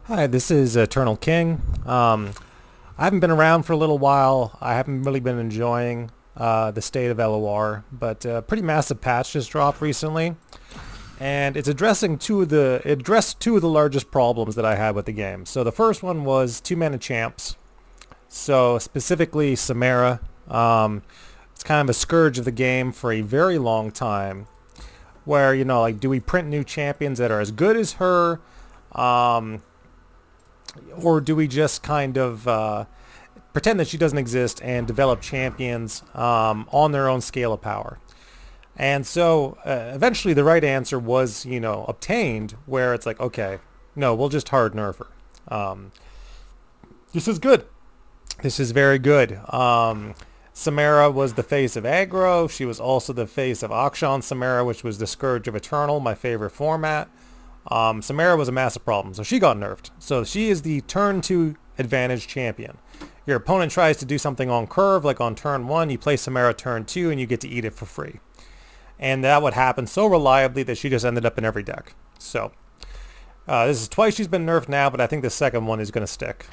Hi, this is Eternal King. I haven't been around for a little while. I haven't really been enjoying the state of LOR, but a pretty massive patch just dropped recently, and it's it addressed two of the largest problems that I had with the game. So the first one was two mana champs. So specifically Samara. It's kind of a scourge of the game for a very long time, where like, do we print new champions that are as good as her? Um, or do we just kind of pretend that she doesn't exist and develop champions on their own scale of power? And so eventually the right answer was, obtained, where it's like, okay, no, we'll just hard nerf her. This is good. This is very good. Samara was the face of aggro. She was also the face of Akshan Samara, which was the Scourge of Eternal, my favorite format. Samara was a massive problem, so she got nerfed. So she is the turn 2 advantage champion. Your opponent tries to do something on curve, like on turn 1, you play Samara turn 2, and you get to eat it for free. And that would happen so reliably that she just ended up in every deck. So this is twice she's been nerfed now, but I think the second one is going to stick.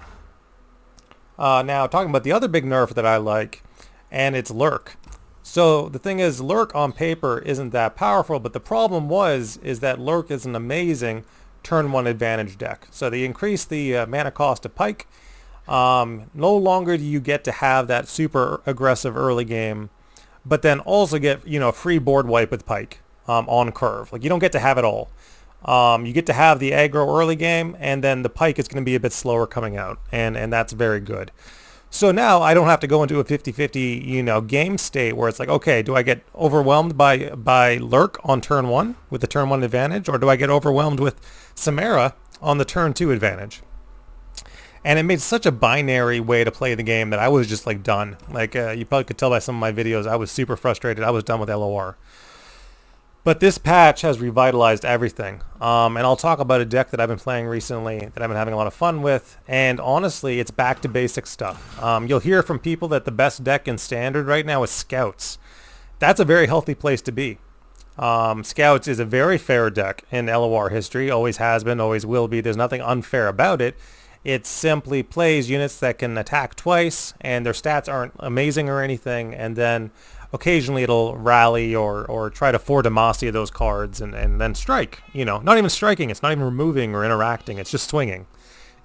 Now, talking about the other big nerf that I like, and it's lurk. So the thing is, lurk on paper isn't that powerful, but the problem is that lurk is an amazing turn 1 advantage deck. So they increase the mana cost of pike. No longer do you get to have that super aggressive early game, but then also get free board wipe with pike on curve. Like, you don't get to have it all. You get to have the aggro early game, and then the pike is going to be a bit slower coming out, and that's very good. So now I don't have to go into a 50-50, game state where it's like, okay, do I get overwhelmed by lurk on turn 1 with the turn 1 advantage, or do I get overwhelmed with Samara on the turn 2 advantage? And it made such a binary way to play the game that I was just like done. Like you probably could tell by some of my videos, I was super frustrated. I was done with LOR. But this patch has revitalized everything. And I'll talk about a deck that I've been playing recently that I've been having a lot of fun with. And honestly, it's back to basic stuff. You'll hear from people that the best deck in Standard right now is Scouts. That's a very healthy place to be. Scouts is a very fair deck in LOR history. Always has been, always will be. There's nothing unfair about it. It simply plays units that can attack twice, and their stats aren't amazing or anything, and then occasionally it'll rally or try to 4 Demacia those cards and then strike. Not even striking, it's not even removing or interacting, it's just swinging.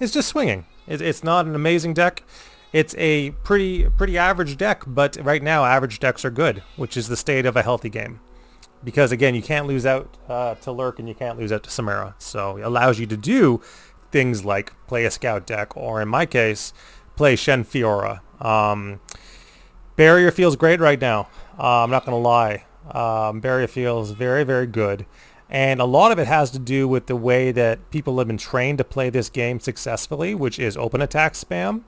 It's just swinging. It's not an amazing deck. It's a pretty average deck, but right now average decks are good, which is the state of a healthy game. Because again, you can't lose out to Lurk and you can't lose out to Samara, so it allows you to do things like play a scout deck, or in my case, play Shen Fiora. Barrier feels great right now. I'm not going to lie. Barrier feels very, very good. And a lot of it has to do with the way that people have been trained to play this game successfully, which is open attack spam.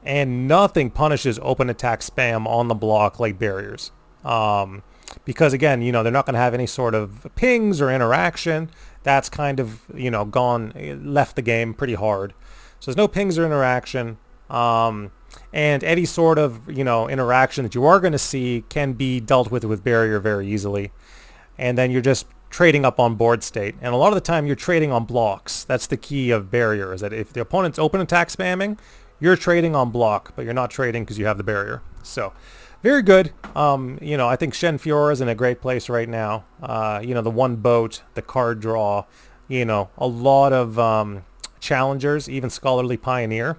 And nothing punishes open attack spam on the block like barriers. Because again, they're not going to have any sort of pings or interaction. That's kind of, left the game pretty hard. So there's no pings or interaction. And any sort of, interaction that you are going to see can be dealt with barrier very easily. And then you're just trading up on board state. And a lot of the time you're trading on blocks. That's the key of barrier, is that if the opponent's open attack spamming, you're trading on block, but you're not trading because you have the barrier. So very good. I think Shen Fiora is in a great place right now. The one boat, the card draw, a lot of challengers, even Scholarly Pioneer,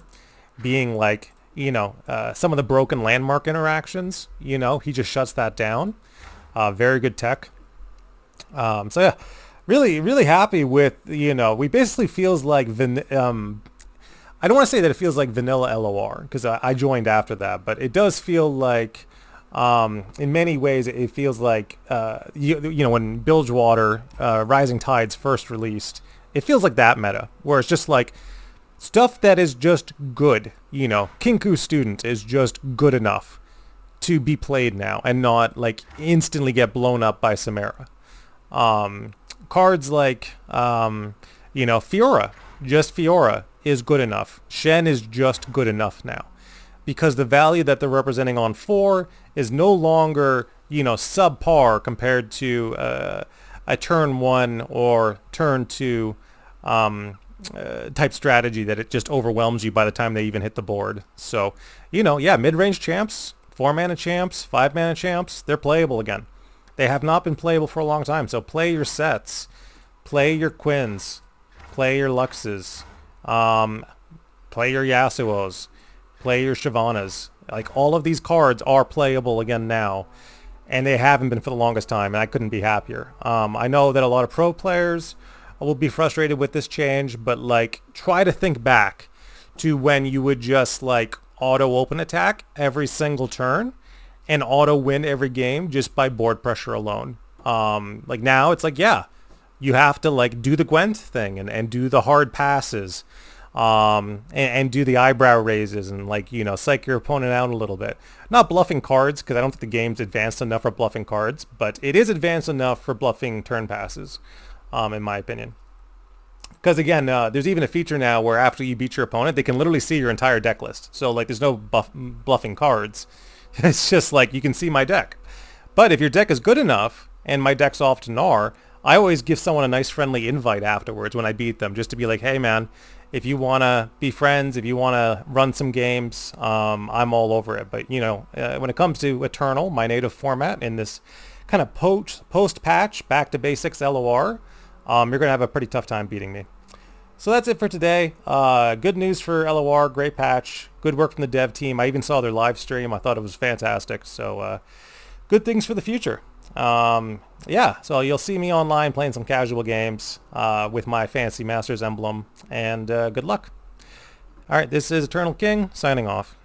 being like, some of the broken landmark interactions, he just shuts that down. Very good tech. So yeah, really, really happy with, we basically feels like, I don't want to say that it feels like vanilla LOR, because I joined after that, but it does feel like, in many ways, it feels like, when Bilgewater, Rising Tides first released, it feels like that meta, where it's just like, stuff that is just good, Kinku Student is just good enough to be played now and not like instantly get blown up by Samara. Cards like, Fiora, just Fiora is good enough. Shen is just good enough now because the value that they're representing on 4 is no longer, subpar compared to a turn 1 or turn 2 type strategy that it just overwhelms you by the time they even hit the board. So, yeah, mid-range champs, 4-mana champs, 5-mana champs, they're playable again. They have not been playable for a long time. So play your sets, play your Quins, play your Luxes, play your Yasuos, play your Shyvanas. Like, all of these cards are playable again now, and they haven't been for the longest time, and I couldn't be happier. I know that a lot of pro players will be frustrated with this change, but like, try to think back to when you would just like auto open attack every single turn and auto win every game just by board pressure alone. Like, now it's like, yeah, you have to like do the Gwent thing and do the hard passes, and do the eyebrow raises and like, psych your opponent out a little bit. Not bluffing cards, because I don't think the game's advanced enough for bluffing cards, but it is advanced enough for bluffing turn passes, in my opinion. Because again, there's even a feature now where after you beat your opponent, they can literally see your entire deck list. So like, there's no bluffing cards. It's just like, you can see my deck. But if your deck is good enough, and my decks often are, I always give someone a nice friendly invite afterwards when I beat them, just to be like, hey man, if you want to be friends, if you want to run some games, I'm all over it. But, when it comes to Eternal, my native format, in this kind of post-patch, back to basics LOR, you're going to have a pretty tough time beating me. So that's it for today. Good news for LOR, great patch, good work from the dev team. I even saw their live stream. I thought it was fantastic. So good things for the future. Yeah, so you'll see me online playing some casual games with my Fantasy Masters emblem, and good luck. All right, this is Eternal King, signing off.